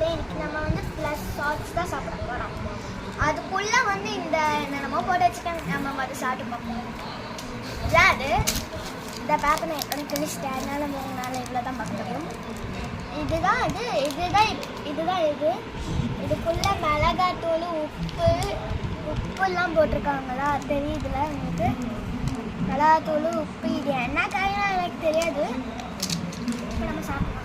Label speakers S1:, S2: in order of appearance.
S1: இருக்குது. இன்னைக்கு நம்ம வந்து ப்ளஸ் சால்ட்ஸ் தான் சாப்பிட போகிறோம். அதுக்குள்ளே வந்து இந்த என்னென்னமோ போட்டு வச்சுக்கோங்க. நம்ம அதை சாப்பிட்டு பார்ப்போம். இதான் அது இந்த பேப்பர் நான் கிழிச்சிட்டேன். அதனால 3 நாள் இவ்வளோ தான் பார்க்க முடியும். இதுதான் இது இதுக்குள்ளே மிளகாத்தூள் உப்புலாம் போட்டிருக்காங்களா தெரியுதுல எனக்கு. மிளகாத்தூள் உப்பு இது என்ன காய்னா எனக்கு தெரியாது. இப்போ நம்ம சாப்பிடலாம்.